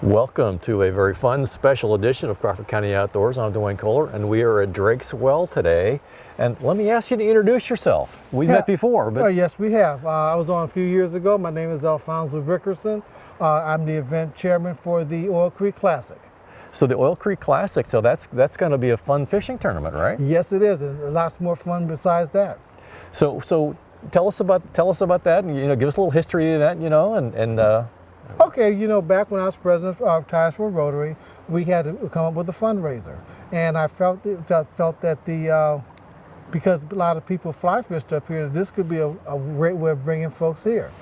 Welcome to a very fun special edition of Crawford County Outdoors. I'm Duane and we are at Drake's Well today. And let me ask you to introduce yourself. We've met before, but yes, we have. I was on a few years ago. My name is Alfonso Rickerson. I'm the event chairman for the Oil Creek Classic. So the Oil Creek Classic, so that's going to be a fun fishing tournament, right? Yes, it is, and lots more fun besides that. So tell us about that, and give us a little history of that, Okay, back when I was president of Ties for Rotary, we had to come up with a fundraiser, and I felt that because a lot of people fly fished up here, this could be a great way of bringing folks here.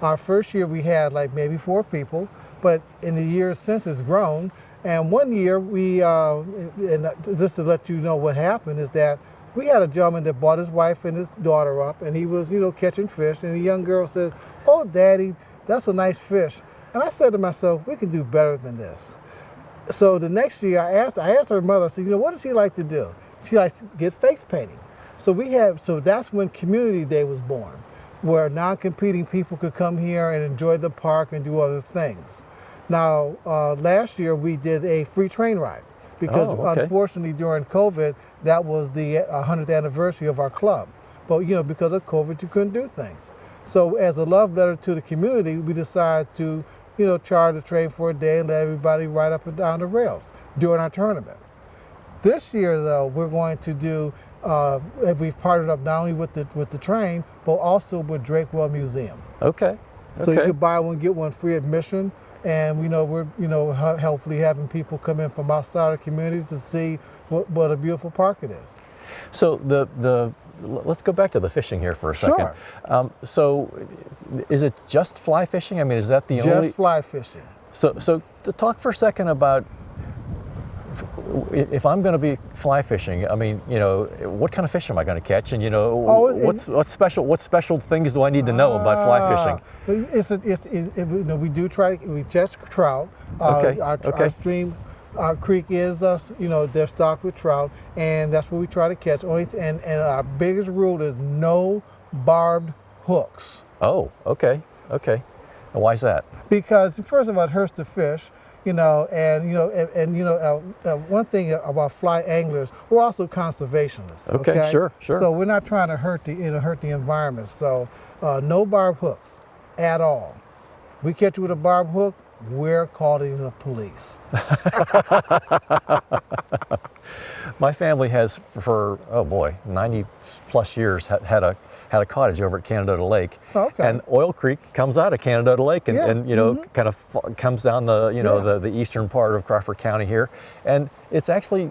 Our first year we had like maybe 4 people, but in the years since it's grown. And one year we, and just to let you know what happened, is that we had a gentleman that brought his wife and his daughter up, and he was catching fish, and the young girl said, "Oh, Daddy, that's a nice fish." And I said to myself, we can do better than this. So the next year I asked her mother, I said, what does she like to do? She likes to get face painting. So that's when Community Day was born, where non-competing people could come here and enjoy the park and do other things. Now, last year we did a free train ride because unfortunately during COVID, that was the 100th anniversary of our club. But because of COVID, you couldn't do things. So as a love letter to the community, we decided to charge a train for a day and let everybody ride up and down the rails during our tournament. This year, though, we're going to do, we've partnered up not only with the train, but also with Drake Well Museum. Okay. So you could buy one, get one free admission, and we're hopefully having people come in from outside the communities to see what a beautiful park it is. So let's go back to the fishing here for a second. Sure. So is it just fly fishing? I mean, is that the only? Just fly fishing. So to talk for a second about if I'm going to be fly fishing, I mean, what kind of fish am I going to catch? And what special things do I need to know about fly fishing? We do we catch trout. Our stream. Our creek is, they're stocked with trout, and that's what we try to catch. And our biggest rule is no barbed hooks. Oh, okay. And why is that? Because first of all, it hurts the fish, one thing about fly anglers, we're also conservationists. Okay, sure. So we're not trying to hurt the environment. So no barbed hooks at all. We catch you with a barbed hook, we're calling the police. My family has, for 90 plus years, had a cottage over at Canada Lake. Okay. And Oil Creek comes out of Canada Lake and kind of comes down the eastern part of Crawford County here. And it's actually,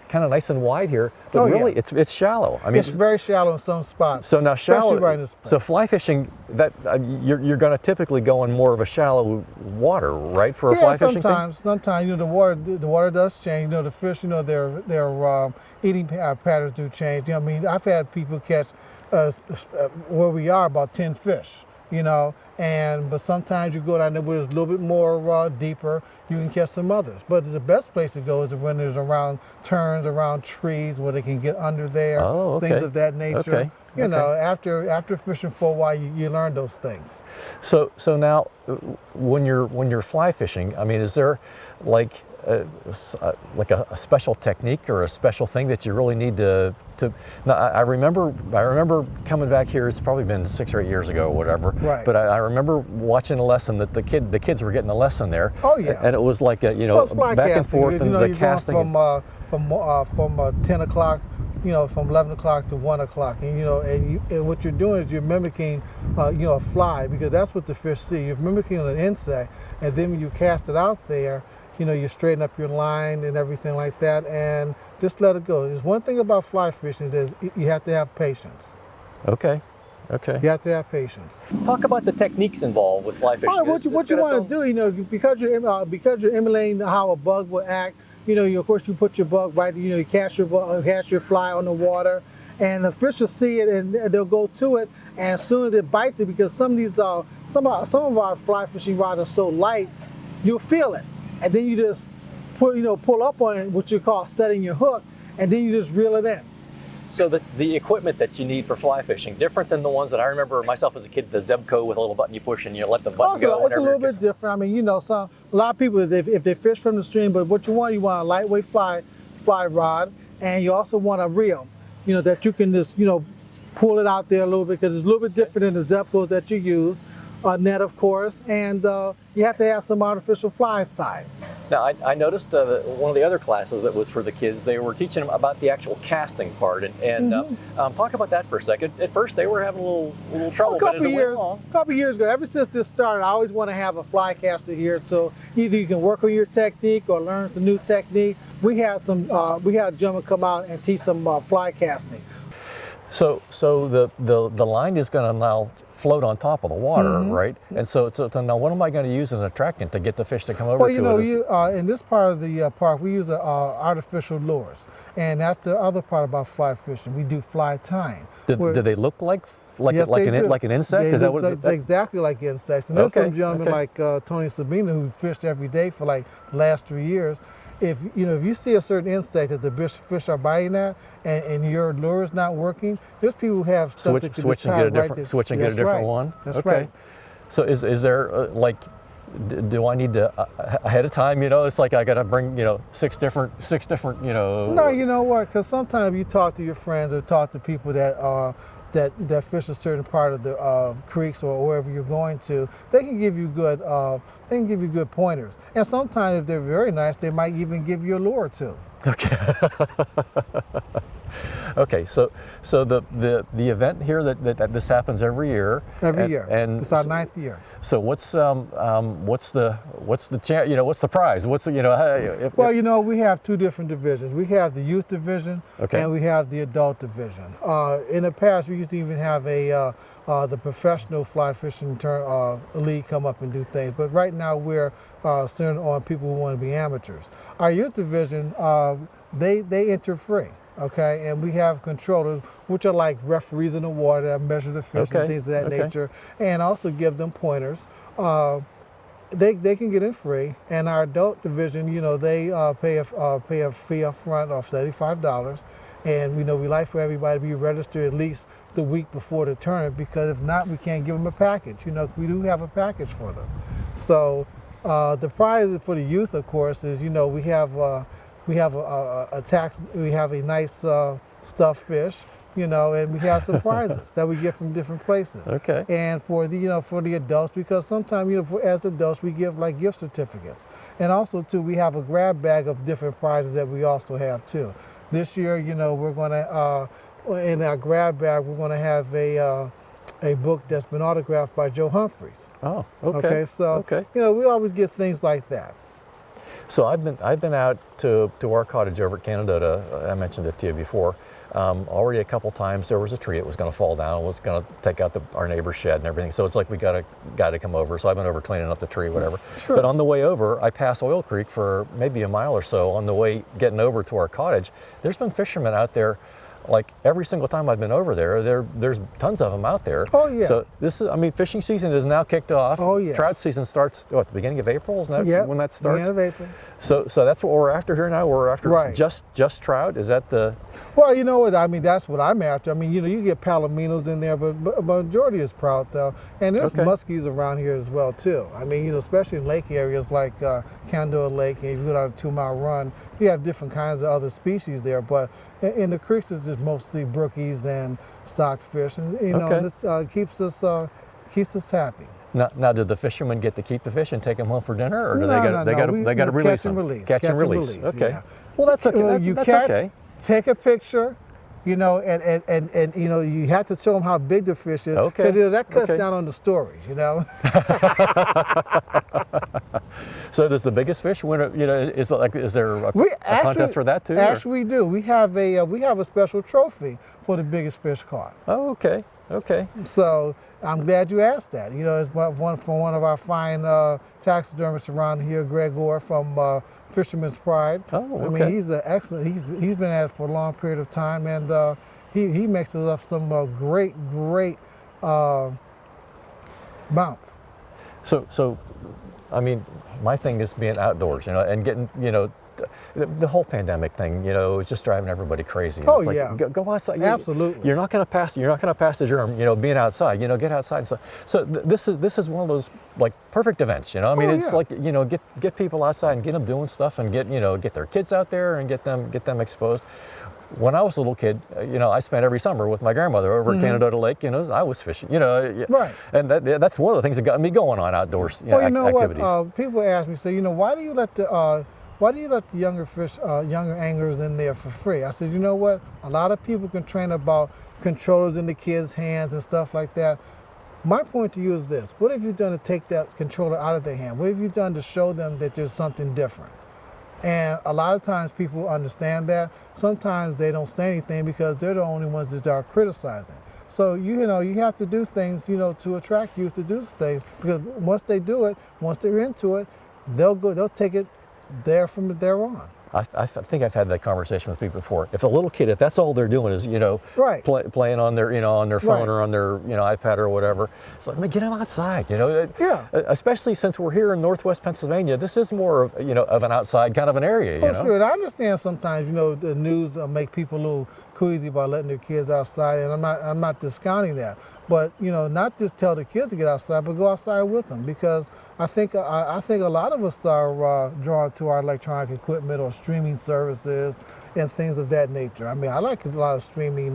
kind of nice and wide here, but really it's shallow. I mean, it's very shallow in some spots. So now shallow, right in this place. so fly fishing, that you're going to typically go in more of a shallow water, right, for a fly fishing thing? Sometimes, the water does change. The fish, their eating patterns do change. I've had people catch where we are about 10 fish, but sometimes you go down there where it's a little bit more deeper, you can catch some others. But the best place to go is when there's around turns, around trees where they can get under there, things of that nature. After fishing for a while, you learn those things. So now, when you're fly fishing, I mean, is there like a special technique or a special thing that you really need to now, I remember coming back here, it's probably been 6 or 8 years ago or whatever, right. But I remember watching a lesson that the kids were getting a lesson there. Oh yeah. And it was like back and forth, and the casting. From 10 o'clock, from 11 o'clock to 1 o'clock, and what you're doing is you're mimicking a fly, because that's what the fish see. You're mimicking an insect, and then when you cast it out there, you straighten up your line and everything like that, and just let it go. There's one thing about fly fishing is you have to have patience. Okay. You have to have patience. Talk about the techniques involved with fly fishing. What you want to do, because you're emulating how a bug will act. Of course, you put your bug right. You cast your fly on the water, and the fish will see it and they'll go to it. And as soon as it bites it, because some of our fly fishing rods are so light, you'll feel it. And then you just pull up on it, what you call setting your hook, and then you just reel it in. So the equipment that you need for fly fishing, different than the ones that I remember myself as a kid, the Zebco with a little button you push and you let the button go. It's a little bit different. I mean, you know, a lot of people, if they fish from the stream, but what you want a lightweight fly rod, and you also want a reel, you know, that you can just, you know, pull it out there a little bit, because it's a little bit different than the Zebcos that you use. Net, of course, and you have to have some artificial flies tied. Now, I noticed one of the other classes that was for the kids, they were teaching them about the actual casting part, and talk about that for a second. At first, they were having a little trouble, a couple years ago, ever since this started, I always want to have a fly caster here, so either you can work on your technique or learn the new technique. We had a gentleman come out and teach some fly casting. So the line is going to now float on top of the water, right? And so now what am I going to use as an attractant to get the fish to come over to it? Well, you know, in this part of the park, we use artificial lures, and that's the other part about fly fishing. We do fly tying. Do they look like yes, an insect? They is that look exactly like insects? And there's some gentlemen like Tony Sabina who fished every day for like the last 3 years. If you see a certain insect that the fish are biting at, and your lure is not working, there's people who have stuff that switch and get a different one. That's right. So is there do I need to ahead of time? You know, it's like I got to bring six different. No, you know what? Because sometimes you talk to your friends or talk to people that fish a certain part of the creeks or wherever you're going to. They can give you good pointers, and sometimes if they're very nice, they might even give you a lure too. Okay. Okay. So the event here that this happens every year. Every year. And it's our 9th year. So what's the prize? Well, we have 2 different divisions. We have the youth division, and we have the adult division. In the past, we used to even have the professional fly fishing league come up and do things. But right now, we're centered on people who want to be amateurs. Our youth division, they enter free. Okay, and we have controllers, which are like referees in the water that measure the fish and things of that nature, and also give them pointers. They can get in free, and our adult division, they pay a fee up front of $75, and we like for everybody to be registered at least the week before the tournament, because if not, we can't give them a package. We do have a package for them. So the prize for the youth, of course, is we have a nice stuffed fish, and we have some prizes that we get from different places. Okay. And for the adults, because sometimes as adults we give like gift certificates, and also too we have a grab bag of different prizes that we also have too. This year, we're going to in our grab bag we're going to have a book that's been autographed by Joe Humphreys. Oh, okay. So we always get things like that. So I've been out to our cottage over at Canadota. I mentioned it to you before. Already a couple times. There was a tree that was going to fall down. It was going to take out our neighbor's shed and everything. So it's like we got a guy to come over. So I've been over cleaning up the tree, whatever. Sure. But on the way over, I pass Oil Creek for maybe a mile or so. On the way getting over to our cottage, there's been fishermen out there. Like every single time I've been over there's tons of them out there. Oh yeah. So fishing season is now kicked off. Oh yes. Trout season starts at the beginning of April. Isn't that when that starts? Beginning of April. So that's what we're after here now. We're after just trout. Is that the? Well, you know what I mean. That's what I'm after. I mean, you get palominos in there, but majority is trout though, and there's muskies around here as well too. I mean, especially in lake areas like Canadota Lake, and if you go on a 2-mile run, you have different kinds of other species there, but in the creeks it's just mostly brookies and stocked fish, and this keeps us happy. Now, did the fishermen get to keep the fish and take them home for dinner, or do they got to release them? Catch and release. Okay. Yeah. Well, that's okay. That's okay. Take a picture, and you have to show them how big the fish is. Okay. Because that cuts down on the stories, So does the biggest fish win? Is there a contest for that too? Actually, we do. We have a special trophy for the biggest fish caught. Oh, okay. Okay. So I'm glad you asked that. It's one of our fine taxidermists around here, Greg Orr from Fisherman's Pride. Oh, okay. I mean, he's excellent. He's been at it for a long period of time, and he mixes up some great mounts. So I mean, my thing is being outdoors, and getting the whole pandemic thing, you know, is just driving everybody crazy. Oh, it's like, yeah. Go outside. Absolutely. You're not going to pass the germ, you know, being outside. You know, get outside. So this is one of those like perfect events. You know, I mean, it's like, you know, get people outside and get them doing stuff and get their kids out there and get them exposed. When I was a little kid, you know, I spent every summer with my grandmother over at Canada Lake. You know, I was fishing. You know, right. And that's one of the things that got me going on outdoors. Well, you know activities. What? People ask me, say, you know, why do you let the younger anglers in there for free? I said, you know what? A lot of people complain about controllers in the kids' hands and stuff like that. My point to you is this: what have you done to take that controller out of their hand? What have you done to show them that there's something different? And a lot of times people understand that. Sometimes they don't say anything because they're the only ones that are criticizing. So, you know, you have to do things, you know, to attract youth to do things, because once they do it, once they're into it, they'll take it there from there on. I think I've had that conversation with people before. If a little kid, if that's all they're doing is, you know, right. playing on their, you know, on their phone right. or on their, you know, iPad or whatever, it's like, get them outside, you know. Yeah. Especially since we're here in Northwest Pennsylvania, this is more of, you know, of an outside kind of an area, you know. Sure. And I understand sometimes, you know, the news make people a little queasy about letting their kids outside, and I'm not discounting that. But, you know, not just tell the kids to get outside, but go outside with them, because I think a lot of us are drawn to our electronic equipment or streaming services and things of that nature. I mean, I like a lot of streaming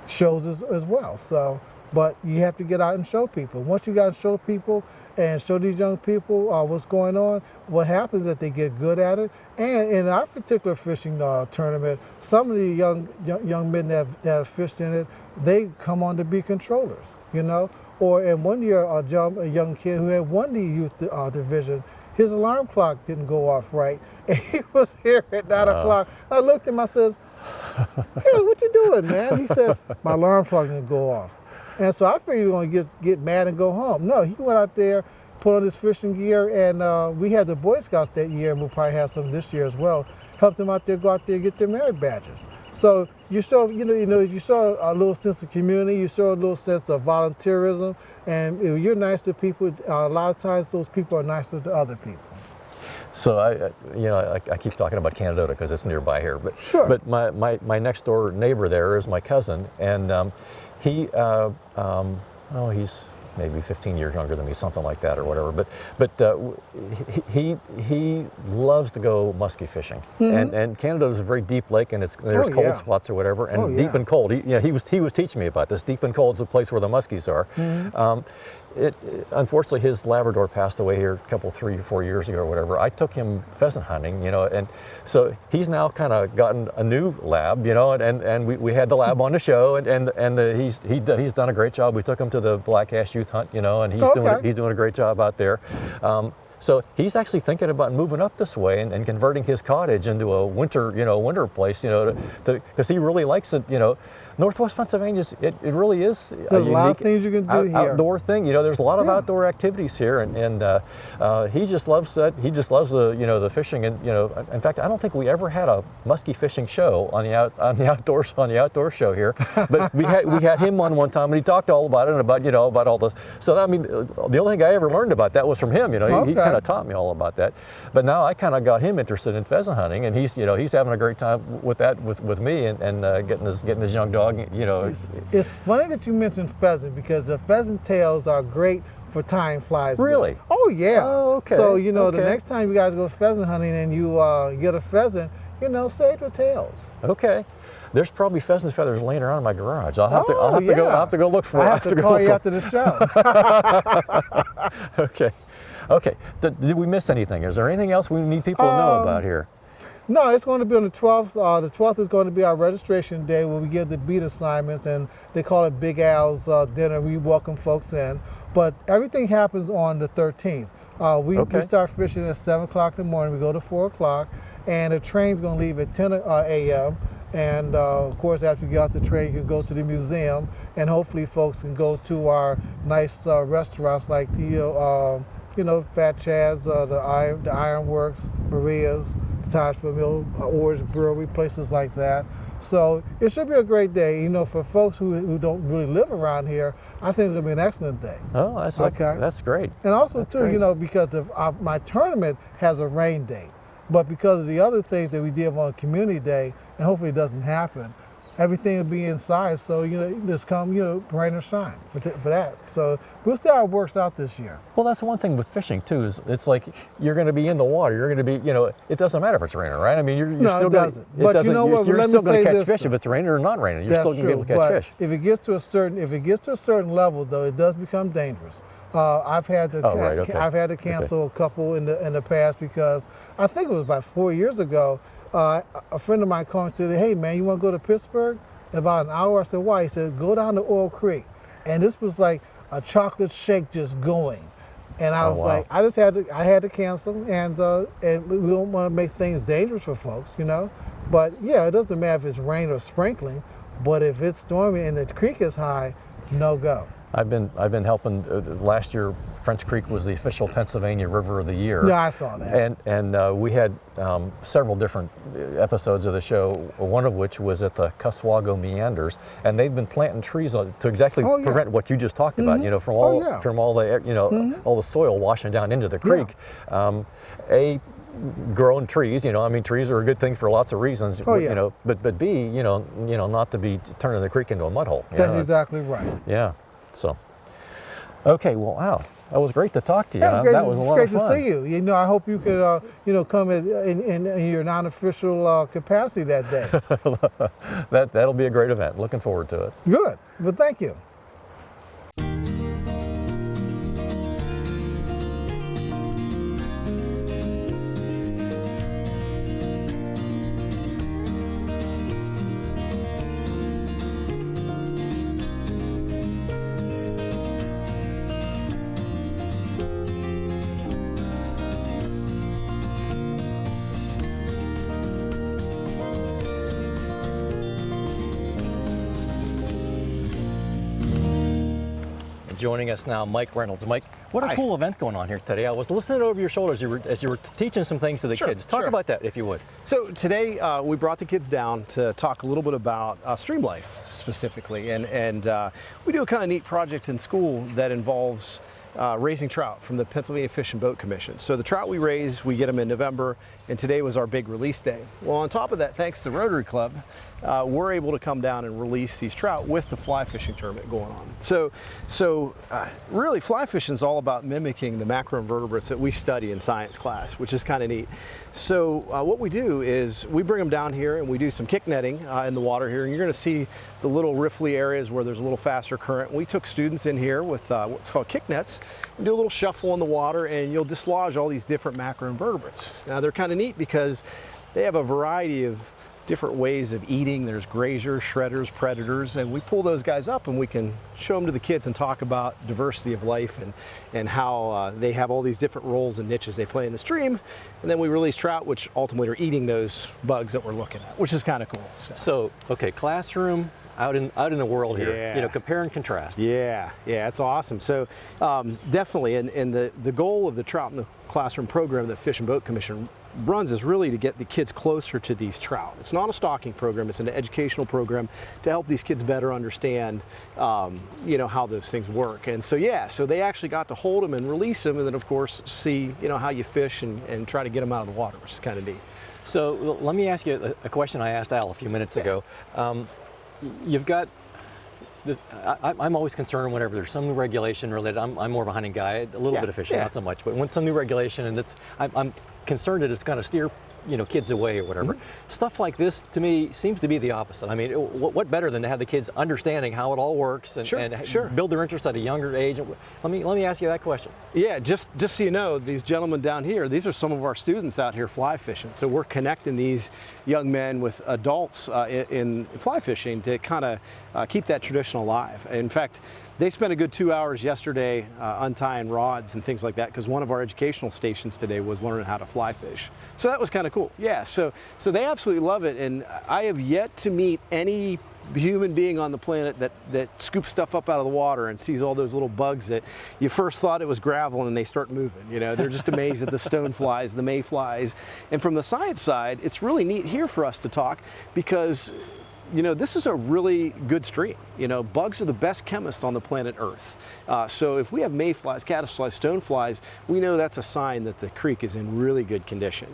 shows as well. So, but you have to get out and show people. Once you got to show people and show these young people what's going on, what happens is that they get good at it. And in our particular fishing tournament, some of the young men that have fished in it, they come on to be controllers, you know. Or in one year, a young kid who had won the youth division, his alarm clock didn't go off right, and he was here at 9 o'clock. I looked at him, I says, "Hey, what you doing, man?" He says, "My alarm clock didn't go off." And so I figured he was going to get mad and go home. No, he went out there, put on his fishing gear, and we had the Boy Scouts that year, and we'll probably have some this year as well. Helped them out there, go out there and get their merit badges. So you show, you show a little sense of community, you show a little sense of volunteerism, and if you're nice to people, a lot of times those people are nicer to other people. So I keep talking about Canada because it's nearby here, but sure. But my next door neighbor there is my cousin, and he's maybe 15 years younger than me, something like that or whatever. But he loves to go muskie fishing, and Canada is a very deep lake, and there's cold spots or whatever, and deep and cold. He was teaching me about this. Deep and cold is the place where the muskies are. Unfortunately, his Labrador passed away here a couple, 3 or 4 years ago or whatever. I took him pheasant hunting, you know, and so he's now kind of gotten a new lab, you know, and we had the lab on the show, and he's done a great job. We took him to the Black Ash Youth Hunt, you know, and he's doing a great job out there. So he's actually thinking about moving up this way and converting his cottage into a winter place, you know, because he really likes it, you know. Northwest Pennsylvania, it really is there's a lot of things you can do here. Outdoor thing, you know. There's a lot of outdoor activities here, and he just loves that. He just loves the fishing, and you know. In fact, I don't think we ever had a muskie fishing show on the outdoor show here, but we had him on one time, and he talked all about it and about all this. So I mean, the only thing I ever learned about that was from him. You know, he kind of taught me all about that. But now I kind of got him interested in pheasant hunting, and he's having a great time with that with me and getting his young dog. You know, it's funny that you mentioned pheasant, because the pheasant tails are great for tying flies. Really? With. Oh yeah. Oh, okay. So the next time you guys go pheasant hunting and you get a pheasant, save the tails. Okay. There's probably pheasant feathers laying around in my garage. I'll have to go look for. I have to call you after the show. Okay. Did we miss anything? Is there anything else we need people to know about here? No, it's going to be on the 12th. The 12th is going to be our registration day, where we give the beat assignments, and they call it Big Al's dinner. We welcome folks in. But everything happens on the 13th. We start fishing at 7 o'clock in the morning. We go to 4 o'clock, and the train's going to leave at 10 a.m. And of course, after you get off the train, you can go to the museum, and hopefully folks can go to our nice restaurants like the Fat Chad's, the Ironworks, Maria's, Tajful Mill, Orange Brewery, places like that. So it should be a great day. For folks who don't really live around here, I think it's going to be an excellent day. Oh, that's great. And also, because my tournament has a rain date. But because of the other things that we did on Community Day, and hopefully it doesn't happen, everything will be inside. So, just come, rain or shine for that. So we'll see how it works out this year. Well, that's one thing with fishing too, is it's like you're going to be in the water. You're going to be, it doesn't matter if it's raining, right? I mean, you're no, still it doesn't. But you know what? You're still going to catch fish though. if it's raining or not raining. You're still going to be able to catch fish. If it gets to a certain level, though, it does become dangerous. I've had to cancel a couple in the past because I think it was about 4 years ago. A friend of mine called and said, "Hey man, you want to go to Pittsburgh?" In about an hour, I said, "Why?" He said, "Go down to Oil Creek," and this was like a chocolate shake just going. And I was like, I had to cancel, and we don't want to make things dangerous for folks, But yeah, it doesn't matter if it's rain or sprinkling, but if it's stormy and the creek is high, no go. I've been helping. Last year, French Creek was the official Pennsylvania River of the Year. Yeah, I saw that. And we had several different episodes of the show. One of which was at the Cuswago Meanders, and they've been planting trees to exactly prevent what you just talked about. From all the all the soil washing down into the creek. Growing trees, trees are a good thing for lots of reasons. But B, not to be turning the creek into a mud hole. That's exactly right. Yeah. So, okay, well, wow, that was great to talk to you. That was a lot of fun. It's great to see you. I hope you could, come in your non-official capacity that day. That'll be a great event. Looking forward to it. Good. Well, thank you. Joining us now, Mike Reynolds. Mike, what a cool event going on here today. I was listening over your shoulder as you were teaching some things to the kids. Talk about that, if you would. So today we brought the kids down to talk a little bit about stream life specifically, and we do a kind of neat project in school that involves raising trout from the Pennsylvania Fish and Boat Commission. So the trout we raise, we get them in November, and today was our big release day. Well, on top of that, thanks to Rotary Club, we're able to come down and release these trout with the fly fishing tournament going on. So really, fly fishing is all about mimicking the macroinvertebrates that we study in science class, which is kind of neat. So what we do is we bring them down here and we do some kick netting in the water here, and you're going to see the little riffly areas where there's a little faster current. We took students in here with what's called kick nets and do a little shuffle in the water, and you'll dislodge all these different macroinvertebrates. Now they're kind of neat because they have a variety of different ways of eating. There's grazers, shredders, predators, and we pull those guys up and we can show them to the kids and talk about diversity of life and how they have all these different roles and niches they play in the stream. And then we release trout, which ultimately are eating those bugs that we're looking at, which is kind of cool. So okay, classroom, out in the world here, compare and contrast. Yeah, it's awesome. So definitely, and the goal of the Trout in the Classroom program that Fish and Boat Commission runs is really to get the kids closer to these trout. It's not a stocking program, it's an educational program to help these kids better understand how those things work. And so so they actually got to hold them and release them, and then of course see how you fish and try to get them out of the water, which is kind of neat. So let me ask you a question I asked Al a few minutes ago. You've got I'm always concerned whenever there's some new regulation related. I'm more of a hunting guy, a little bit of fishing, not so much. But when some new regulation, and I'm concerned that it's going to steer kids away or whatever. Stuff like this to me seems to be the opposite. I mean, what better than to have the kids understanding how it all works and build their interest at a younger age? Let me ask you that question. Yeah, just so you know, these gentlemen down here, these are some of our students out here fly fishing. So we're connecting these young men with adults in fly fishing to kind of keep that tradition alive. In fact, they spent a good 2 hours yesterday untying rods and things like that, because one of our educational stations today was learning how to fly fish. So that was kind of cool. Yeah, so they absolutely love it, and I have yet to meet any human being on the planet that scoops stuff up out of the water and sees all those little bugs that you first thought it was gravel and they start moving. They're just amazed at the stoneflies, the mayflies. And from the science side, it's really neat here for us to talk, because you know, this is a really good stream. You know, bugs are the best chemists on the planet Earth. So if we have mayflies, caddisflies, stoneflies, we know that's a sign that the creek is in really good condition.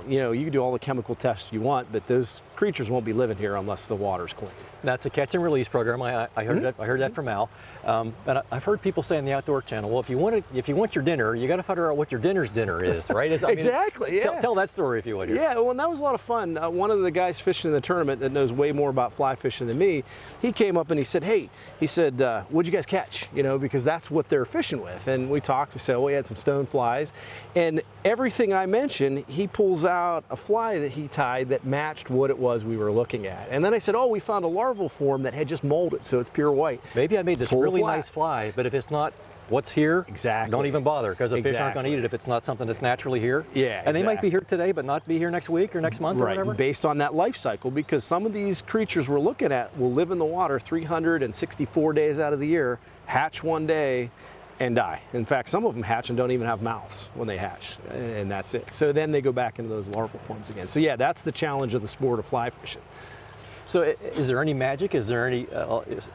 You know, you can do all the chemical tests you want, but those creatures won't be living here unless the water's clean. That's a catch and release program. I heard that. I heard that from Al. And I've heard people say on the Outdoor Channel, well, if you want your dinner, you got to figure out what your dinner's dinner is, right? Exactly. Yeah. Tell that story if you would. Here. Yeah. Well, and that was a lot of fun. One of the guys fishing in the tournament that knows way more about fly fishing than me, he came up and he said, "Hey," he said, "What'd you guys catch?" You know, because that's what they're fishing with. And we talked. We said, "Oh, we had some stone flies," and everything I mentioned, he pulls out a fly that he tied that matched what it was we were looking at. And then I said, "Oh, we found a larval form that had just molded, so it's pure white." Maybe I made this really nice fly, but if it's not what's here, exactly, don't even bother, because the fish aren't going to eat it if it's not something that's naturally here. Yeah, and they might be here today, but not be here next week or next month or whatever. Based on that life cycle, because some of these creatures we're looking at will live in the water 364 days out of the year, hatch one day, and die. In fact, some of them hatch and don't even have mouths when they hatch, and that's it. So then they go back into those larval forms again. So yeah, that's the challenge of the sport of fly fishing. So is there any magic? Is there any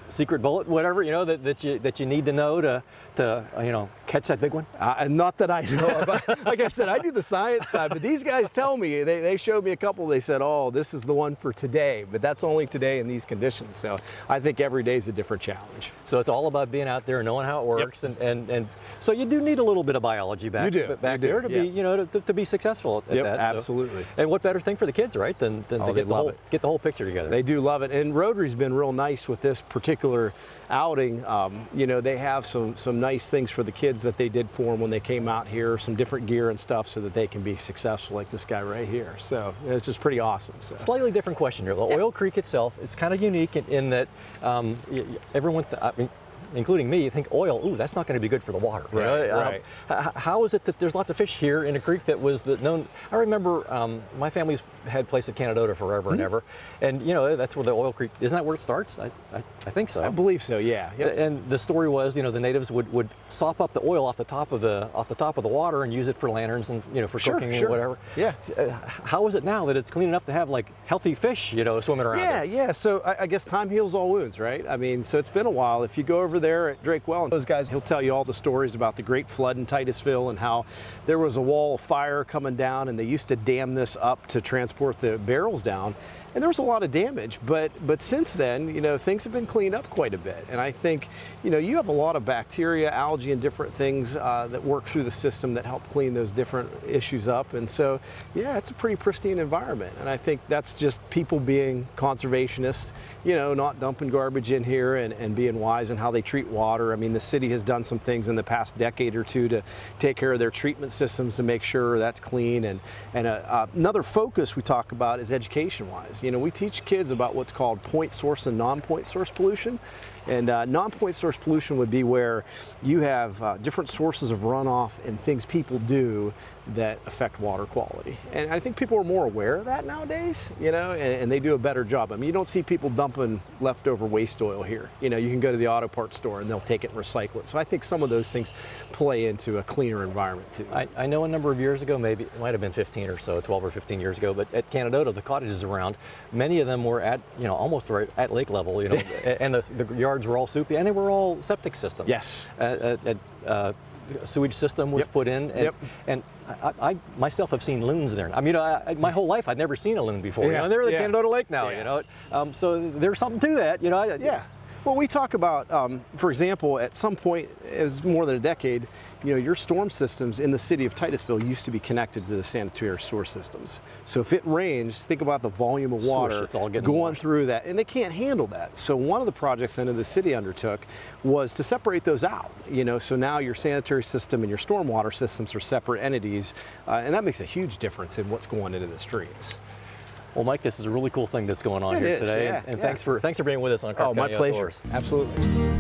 secret bullet, whatever, you know, that you need to know to you know, catch that big one? Not that I know about. Like I said, I do the science side, but these guys tell me, they showed me a couple, they said, "Oh, this is the one for today," but that's only today in these conditions. So I think every day is a different challenge. So it's all about being out there and knowing how it works. Yep. and so you do need a little bit of biology back there to be, you know, to be successful at that. Absolutely. So, and what better thing for the kids, right, than to get the whole picture together. They do love it, and Rotary's been real nice with this particular outing. You know, they have some nice things for the kids that they did for them when they came out here, some different gear and stuff, so that they can be successful, like this guy right here. So it's just pretty awesome. So. Slightly different question here. The Oil Creek itself, it's kind of unique in that everyone, I mean, including me, you think oil, ooh, that's not going to be good for the water. Right. How is it that there's lots of fish here in a creek that was known? I remember my family's had a place at Canadota forever and ever, and you know, that's where the Oil Creek, isn't that where it starts? I think so. I believe so. Yeah. Yep. And the story was, you know, the natives would sop up the oil off the top of the water and use it for lanterns and, you know, for cooking and whatever. Yeah. How is it now that it's clean enough to have like healthy fish, you know, swimming around? Yeah. So I guess time heals all wounds, right? I mean, so it's been a while. If you go over there at Drake Well, and those guys, he'll tell you all the stories about the Great Flood in Titusville and how there was a wall of fire coming down, and they used to dam this up to transport the barrels down. And there was a lot of damage, but since then, you know, things have been cleaned up quite a bit. And I think, you know, you have a lot of bacteria, algae, and different things that work through the system that help clean those different issues up. And so, yeah, it's a pretty pristine environment. And I think that's just people being conservationists, you know, not dumping garbage in here and being wise in how they treat water. I mean, the city has done some things in the past decade or two to take care of their treatment systems to make sure that's clean. And another focus we talk about is education-wise. You know, we teach kids about what's called point source and non-point source pollution. And non-point source pollution would be where you have different sources of runoff and things people do that affect water quality. And I think people are more aware of that nowadays, you know, and they do a better job. I mean, you don't see people dumping leftover waste oil here. You know, you can go to the auto parts store and they'll take it and recycle it. So I think some of those things play into a cleaner environment too. I know a number of years ago, maybe it might have been 15 or so, 12 or 15 years ago, but at Canadota, the cottages around, many of them were at, you know, almost right at lake level, you know, and the yards were all soupy, and they were all septic systems. Yes. A sewage system was put in, and I myself have seen loons there. I mean, my whole life I'd never seen a loon before. You know, they're at Canadota Lake now. You know, so there's something to that. You know. Well, we talk about, for example, at some point, it was more than a decade, you know, your storm systems in the city of Titusville used to be connected to the sanitary sewer systems. So if it rains, think about the volume of water going through that, and they can't handle that. So one of the projects then the city undertook was to separate those out, you know, so now your sanitary system and your stormwater systems are separate entities, and that makes a huge difference in what's going into the streams. Well, Mike, this is a really cool thing that's going on here today, and thanks for being with us on Crawford County Outdoors. My pleasure. Absolutely.